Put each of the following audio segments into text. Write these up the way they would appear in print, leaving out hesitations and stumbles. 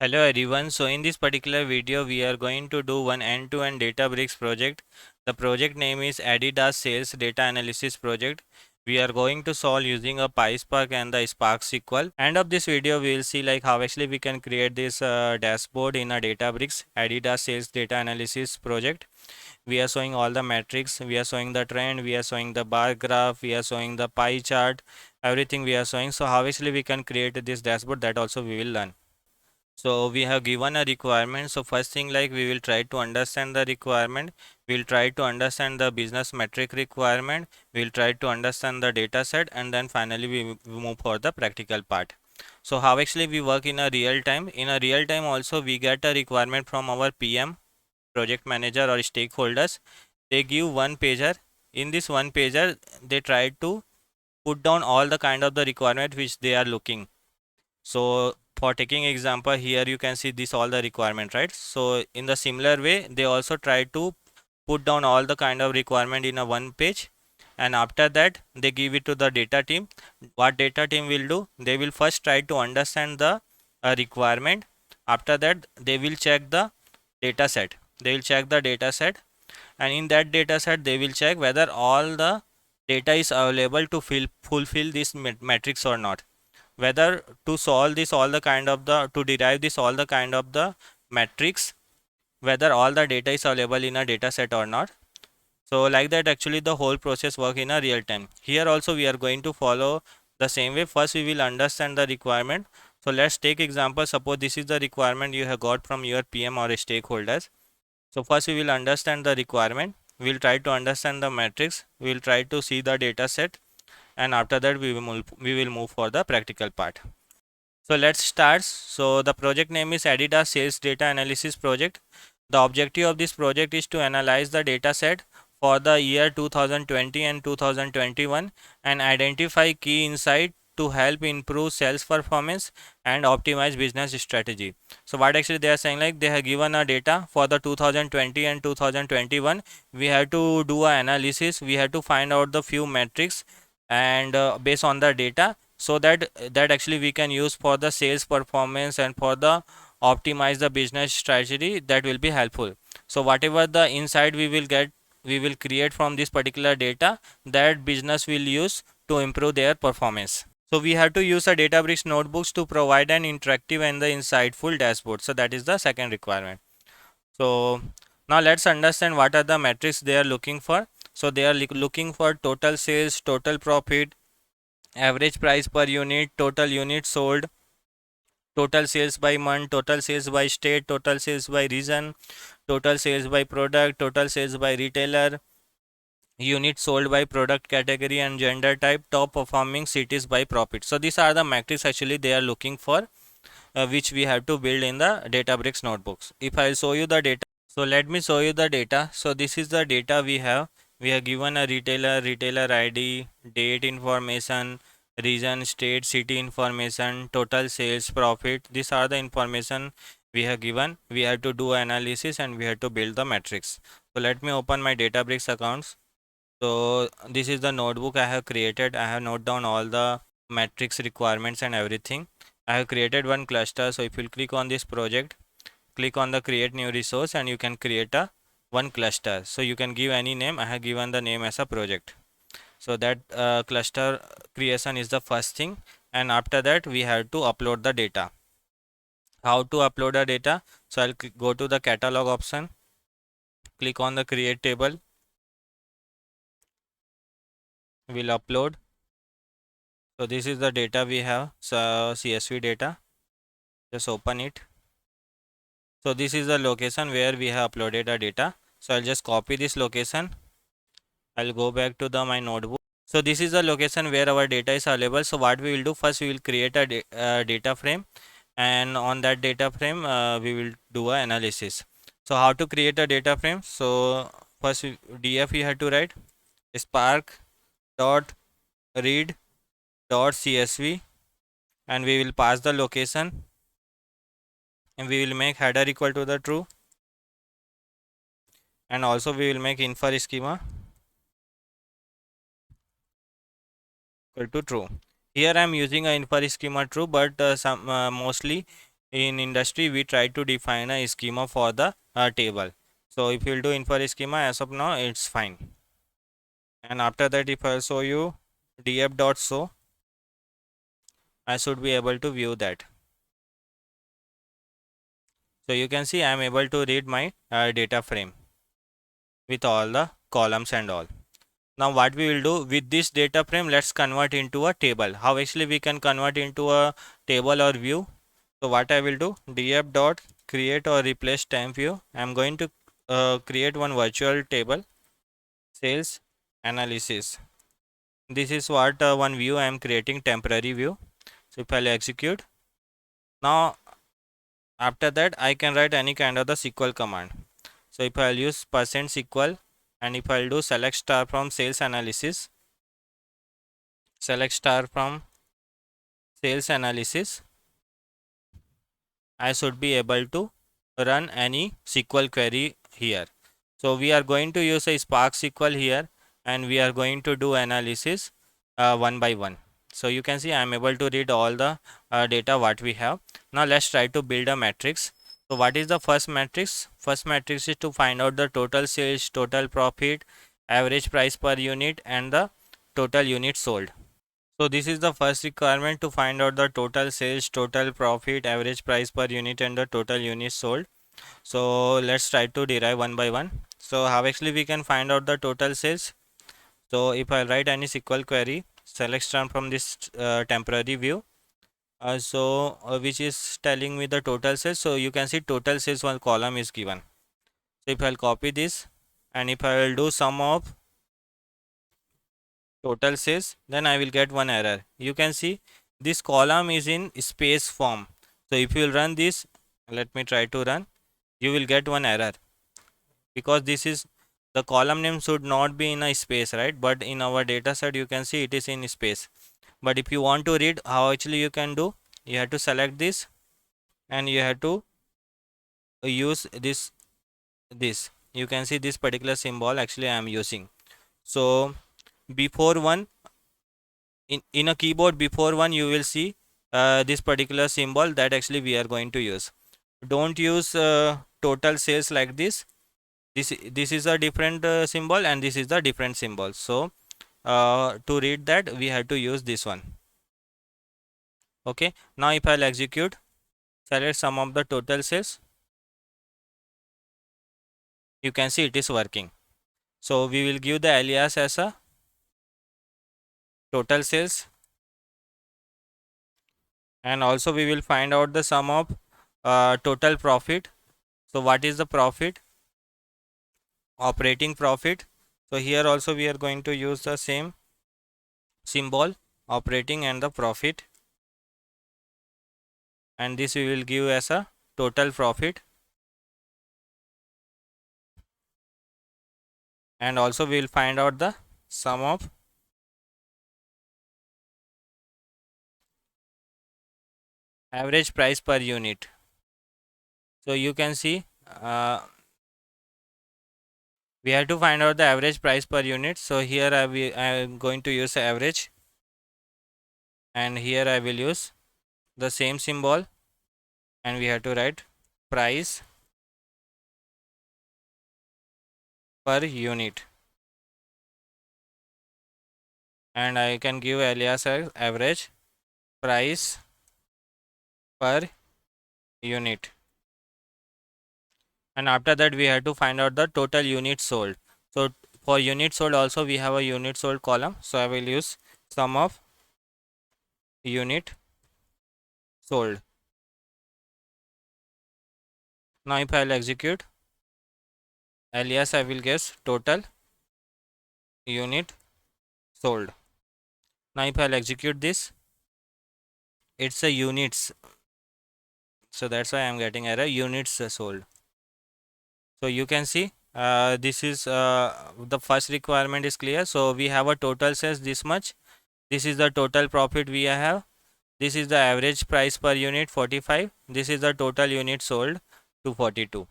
Hello everyone. So in this particular video, we are going to do one end-to-end Databricks project. The project name is Adidas Sales Data Analysis Project. We are going to solve using a PySpark and the Spark SQL. End of this video, we will see like how actually we can create this dashboard in a Databricks Adidas Sales Data Analysis Project. We are showing all the metrics. We are showing the trend. We are showing the bar graph. We are showing the pie chart. Everything we are showing. So how actually we can create this dashboard, that also we will learn. So we have given a requirement. So first thing, like, we will try to understand the requirement. We'll try to understand the business metric requirement. We'll try to understand the data set, and then finally we move for the practical part. So how actually we work in a real time? In a real time also we get a requirement from our PM, project manager, or stakeholders. They give one pager. In this one pager, they try to put down all the kind of the requirement which they are looking. So for taking example, here you can see this all the requirement, right? So in the similar way, they also try to put down all the kind of requirement in a one page, and after that they give it to the data team. What data team will do? They will first try to understand the requirement. After that they will check the data set. They will check the data set, and in that data set they will check whether all the data is available to fulfill this matrix or not, whether to solve this all the kind of the to derive this all the kind of the matrix, whether all the data is available in a data set or not. So like that actually the whole process work in a real time. Here also we are going to follow the same way. First we will understand the requirement. So let's take example. Suppose this is the requirement you have got from your PM or stakeholders. So first we will understand the requirement. We will try to understand the matrix. We will try to see the data set, and after that we will move for the practical part. So let's start. So the project name is Adidas Sales Data Analysis Project. The objective of this project is to analyze the data set for the year 2020 and 2021 and identify key insight to help improve sales performance and optimize business strategy. So what actually they are saying, like, they have given a data for the 2020 and 2021. We have to do an analysis. We have to find out the few metrics, and based on the data, so that actually we can use for the sales performance and for the optimize the business strategy. That will be helpful. So whatever the insight we will get, we will create from this particular data, that business will use to improve their performance. So we have to use a Databricks notebooks to provide an interactive and the insightful dashboard. So that is the second requirement. So now let's understand what are the metrics they are looking for. So they are looking for total sales, total profit, average price per unit, total units sold, total sales by month, total sales by state, total sales by region, total sales by product, total sales by retailer, units sold by product category and gender type, top performing cities by profit. So these are the metrics actually they are looking for, which we have to build in the Databricks notebooks. If I show you the data, so let me show you the data. So this is the data we have. We have given a retailer ID, date information, region, state, city information, total sales, profit. These are the information we have given. We have to do analysis and we have to build the metrics. So let me open my Databricks accounts. So this is the notebook I have created. I have noted down all the metrics requirements and everything. I have created one cluster. So if you click on this project, click on the create new resource, and you can create a one cluster. So you can give any name. I have given the name as a project. So that cluster creation is the first thing, and after that we have to upload the data. How to upload the data? So I'll go to the catalog option, click on the create table, we'll upload. So this is the data we have. So CSV data, just open it. So this is the location where we have uploaded the data. So I'll just copy this location. I'll go back to my notebook. So this is the location where our data is available. So what we will do, first we will create a data frame, and on that data frame we will do an analysis. So how to create a data frame? So first df we have to write spark dot read dot csv, and we will pass the location, and we will make header equal to the true, and also we will make infer schema equal to true. Here I am using a infer schema true, but mostly in industry we try to define a schema for the table. So if you'll do infer schema, as of now it's fine. And after that, if I show you df.show, I should be able to view that. So you can see I am able to read my data frame with all the columns and all. Now what we will do with this data frame, let's convert into a table. How actually we can convert into a table or view? So what I will do, df dot create or replace temp view. I am going to create one virtual table, sales analysis. This is what one view I am creating, temporary view. So if I'll execute, now after that I can write any kind of the SQL command. So if I'll use %SQL, and if I'll do select star from sales analysis, select star from sales analysis, I should be able to run any SQL query here. So we are going to use a Spark SQL here, and we are going to do analysis one by one. So you can see I am able to read all the data what we have. Now let's try to build a matrix. So what is the first matrix? First matrix is to find out the total sales, total profit, average price per unit, and the total units sold. So this is the first requirement, to find out the total sales, total profit, average price per unit, and the total units sold. So let's try to derive one by one. So how actually we can find out the total sales? So if I write any SQL query, select star from this temporary view, which is telling me the total sales. So you can see total sales one column is given. So if I'll copy this, and if I will do sum of total sales, then I will get one error. You can see this column is in space form. So if you will run this, let me try to run, you will get one error, because this is the column name should not be in a space, right? But in our data set you can see it is in space. But if you want to read, how actually you can do, you have to select this, and you have to use this. You can see this particular symbol actually I am using. So before one, in a keyboard, before one you will see this particular symbol that actually we are going to use. Don't use total sales like this. This is a different symbol, and this is the different symbol. So to read that we have to use this one. Okay, now if I'll execute, select sum of the total sales, you can see it is working. So we will give the alias as a total sales, and also we will find out the sum of total profit. So what is the profit? Operating profit. So here also we are going to use the same symbol, operating and the profit, and this we will give as a total profit, and also we will find out the sum of average price per unit. So you can see we have to find out the average price per unit. So here I am going to use average, and here I will use the same symbol, and we have to write price per unit, and I can give alias as average price per unit. And after that we have to find out the total units sold. So for units sold also we have a unit sold column. So I will use sum of unit sold. Now if I will execute, alias I will guess total unit sold. Now if I will execute this, it's a units, so that's why I am getting error, units sold. So you can see this is the first requirement is clear. So we have a total sales this much, this is the total profit we have, this is the average price per unit 45, this is the total unit sold 242.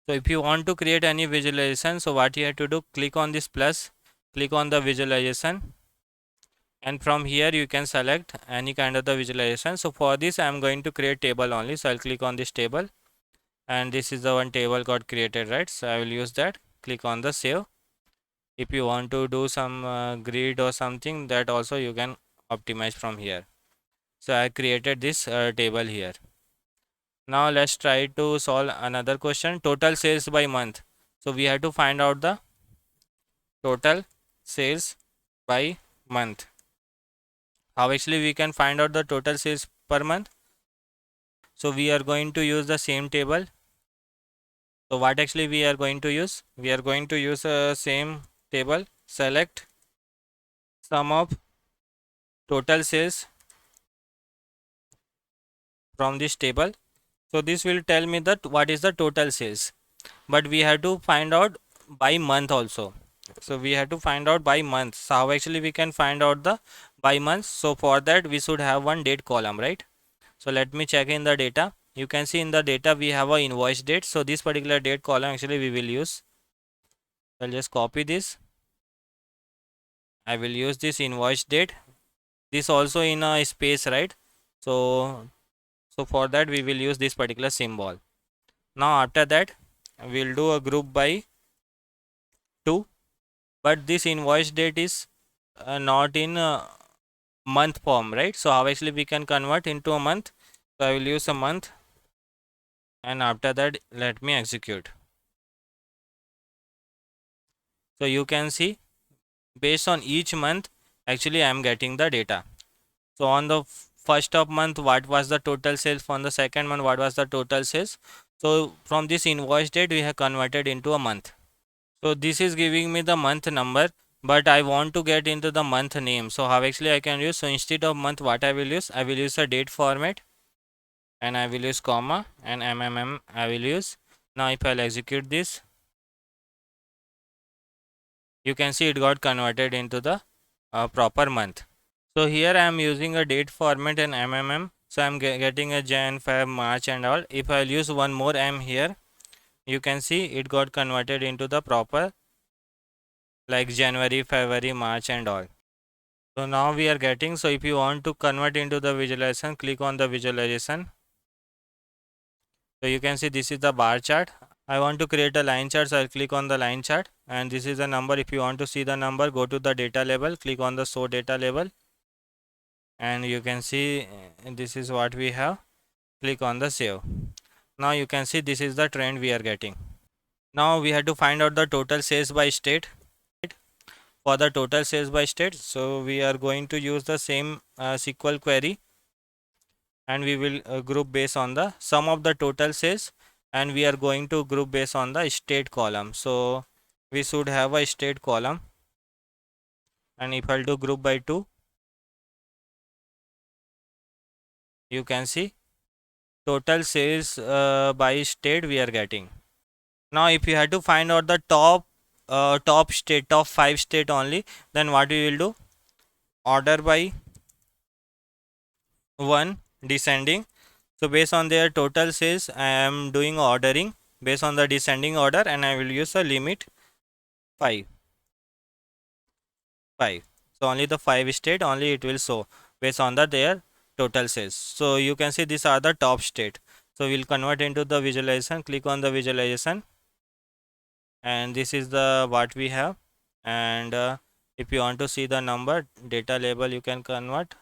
So if you want to create any visualization, so what you have to do, click on this plus, click on the visualization, and from here you can select any kind of the visualization. So for this I am going to create table only, so I'll click on this table, and this is the one table got created, right? So I will use that. Click on the save. If you want to do some grid or something, that also you can optimize from here. So I created this table here. Now let's try to solve another question. Total sales by month. So we have to find out the total sales by month. How actually we can find out the total sales per month? So we are going to use the same table. So what actually we are going to use? We are going to use a same table. Select sum of total sales from this table. So this will tell me that what is the total sales, but we have to find out by month also. So we have to find out by month. So how actually we can find out the by month? So for that we should have one date column, right? So let me check in the data. You can see in the data we have a invoice date. So this particular date column actually we will use. I'll just copy this. I will use this invoice date. This also in a space, right? So for that we will use this particular symbol. Now after that we'll do a group by 2, but this invoice date is not in month form, right? So how actually we can convert into a month? So I will use a month, and after that let me execute. So you can see based on each month actually I am getting the data. So on the first of month what was the total sales, on the second month what was the total sales. So from this invoice date we have converted into a month. So this is giving me the month number, but I want to get into the month name. So how actually I can use? So instead of month what I will use? I will use a date format, and I will use comma, and I will use. Now if I'll execute this, you can see it got converted into the proper month. So here I am using a date format and so I'm getting a Jan, Feb, March and all. If I'll use one more M here, you can see it got converted into the proper, like January, February, March and all. So now we are getting. So if you want to convert into the visualization, click on the visualization. So you can see this is the bar chart. I want to create a line chart, so I'll click on the line chart, and this is the number. If you want to see the number, go to the data label, click on the show data label, and you can see this is what we have. Click on the save. Now you can see this is the trend we are getting. Now we have to find out the total sales by state. For the total sales by state, so we are going to use the same SQL query, and we will group based on the sum of the total sales, and we are going to group based on the state column. So we should have a state column, and if I'll do group by 2, you can see total sales by state we are getting. Now if you have to find out the top state, top 5 state only, then what we will do? Order by 1 descending. So based on their total sales I am doing ordering based on the descending order, and I will use a limit 5. So only the 5 state only it will show based on their total sales. So you can see these are the top state. So we'll convert into the visualization. Click on the visualization, and this is the what we have. And if you want to see the number, data label you can convert,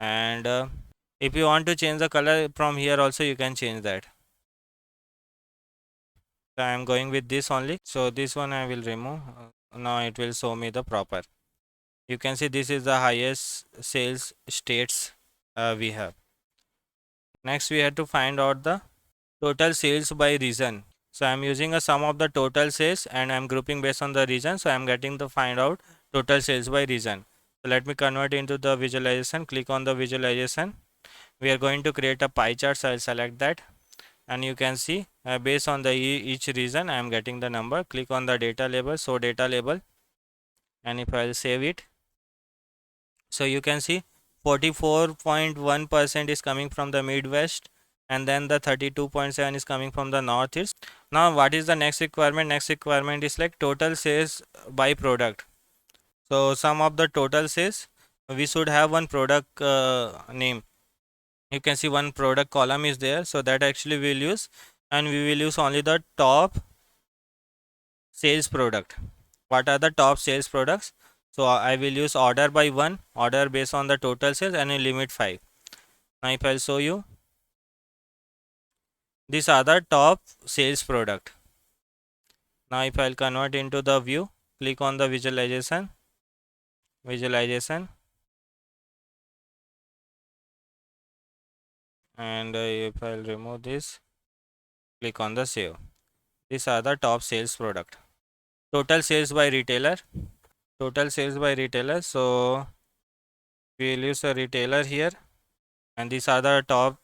and if you want to change the color from here also you can change that. So I am going with this only. So this one I will remove. Now it will show me the proper. You can see this is the highest sales states we have. Next we have to find out the total sales by region. So I am using a sum of the total sales, and I am grouping based on the region. So I am getting to find out total sales by region. So let me convert into the visualization. Click on the visualization. We are going to create a pie chart, so I'll select that, and you can see based on the each region I am getting the number. Click on the data label, so data label, and if I'll save it, so you can see 44.1% is coming from the Midwest, and then the 32.7 is coming from the Northeast. Now what is the next requirement? Next requirement is like total sales by product. So sum of the total sales, we should have one product name. You can see one product column is there, so that actually we'll use, and we will use only the top sales product. What are the top sales products? So I will use order by 1, order based on the total sales, and a limit 5. Now if I'll show you, these are the top sales product. Now if I'll convert into the view, click on the visualization, and if I'll remove this, click on the save. These are the top sales product. Total sales by retailer. So we'll use a retailer here, and these are the top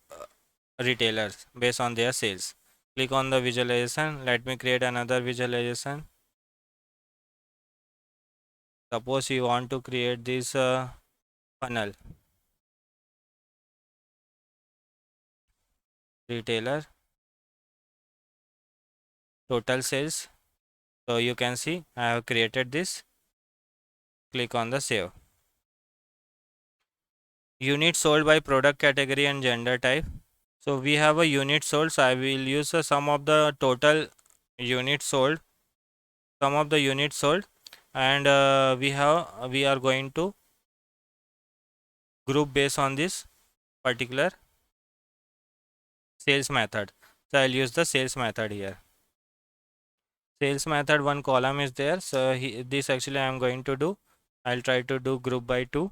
retailers based on their sales. Click on the visualization. Let me create another visualization. Suppose you want to create this funnel. Retailer, total sales. So you can see I have created this. Click on the save. Unit sold by product category and gender type. So we have a unit sold, so I will use a sum of the total units sold, and we are going to group based on this particular sales method. So I'll use the sales method here. Sales method, one column is there, so this actually I am going to do. I'll try to do group by 2.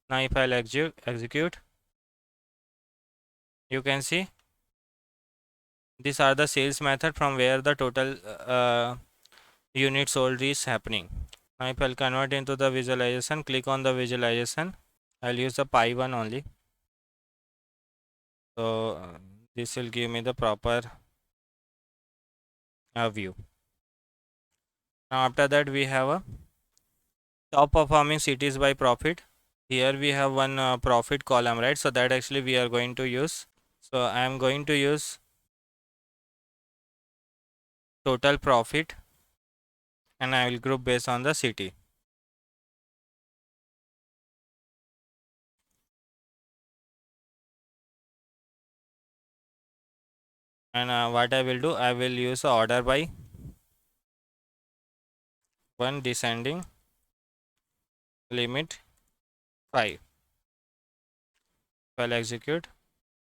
Now if I'll execute, you can see these are the sales method from where the total unit sold is happening. Now if I'll convert into the visualization, click on the visualization. I'll use the pi one only. So this will give me the proper view. Now after that we have a top performing cities by profit. Here we have one profit column, right? So that actually we are going to use. So I am going to use total profit, and I will group based on the city. And what I will do, I will use order by 1, descending, limit 5. I'll execute.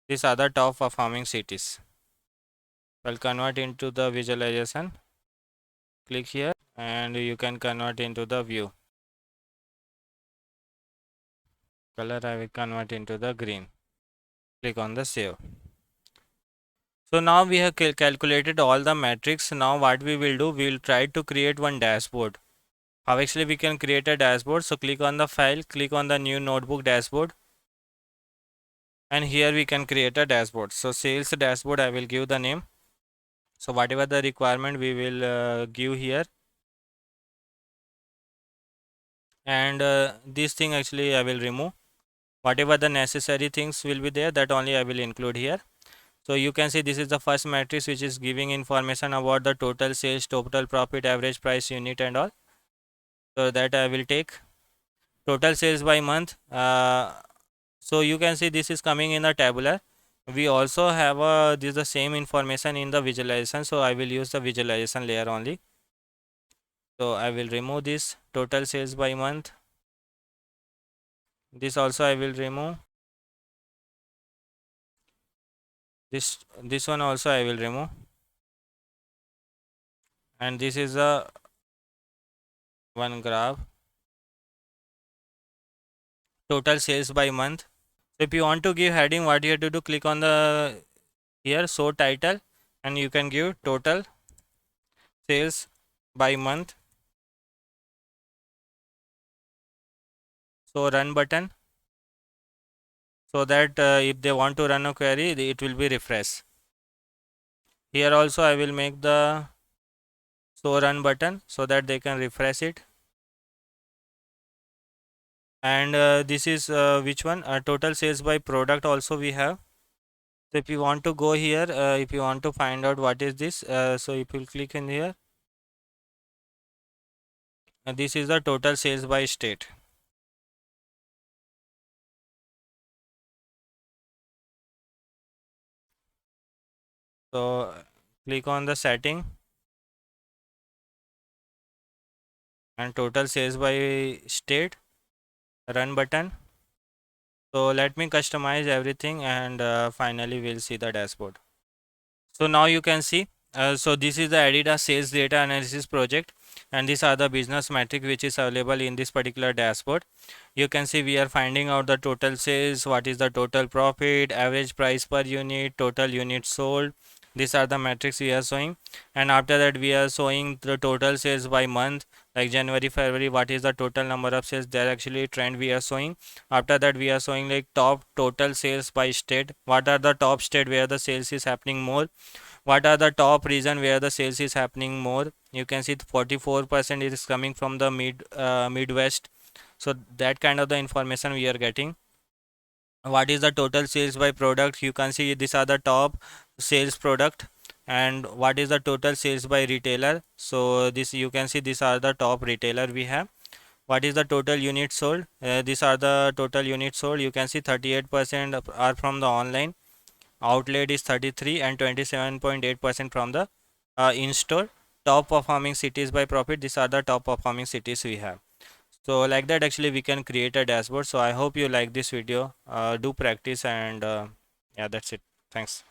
These are the top performing cities. I'll convert into the visualization. Click here, and you can convert into the view. Color I will convert into the green. Click on the save. So now we have calculated all the metrics. Now what we will do, we will try to create one dashboard. How actually we can create a dashboard? So click on the file, click on the new notebook dashboard, and here we can create a dashboard. So sales dashboard, I will give the name. So whatever the requirement we will give here, and this thing actually I will remove. Whatever the necessary things will be there, that only I will include here. So you can see this is the first matrix which is giving information about the total sales, total profit, average price unit and all. So that I will take. Total sales by month. So you can see this is coming in the tabular. We also have this the same information in the visualization, so I will use the visualization layer only. So I will remove this total sales by month. This also I will remove. This one also I will remove. And this is a one graph. Total sales by month. So if you want to give heading, what you have to do, click on the here show title, and you can give total sales by month. So run button, so that if they want to run a query, it will be refresh. Here also I will make the show run button so that they can refresh it. And this is which one, total sales by product also we have. So if you want to go here, if you want to find out what is this, so if you click in here, This is the total sales by state. So click on the setting and total sales by state, run button. So let me customize everything, and finally we'll see the dashboard. So now you can see, so this is the Adidas sales data analysis project, and these are the business metric which is available in this particular dashboard. You can see we are finding out the total sales, what is the total profit, average price per unit, total units sold. These are the metrics we are showing, and after that we are showing the total sales by month, like January, February, what is the total number of sales. There actually trend we are showing. After that we are showing like top total sales by state, what are the top state where the sales is happening more, what are the top region where the sales is happening more. You can see 44% is coming from the midwest. So that kind of the information we are getting. What is the total sales by product? You can see these are the top sales product. And what is the total sales by retailer? So this you can see these are the top retailer we have. What is the total units sold? These are the total units sold. You can see 38% are from the online, outlet is 33, and 27.8% from the in-store. Top performing cities by profit, these are the top performing cities we have. So like that actually we can create a dashboard. So I hope you like this video. Do practice, and yeah, that's it. Thanks.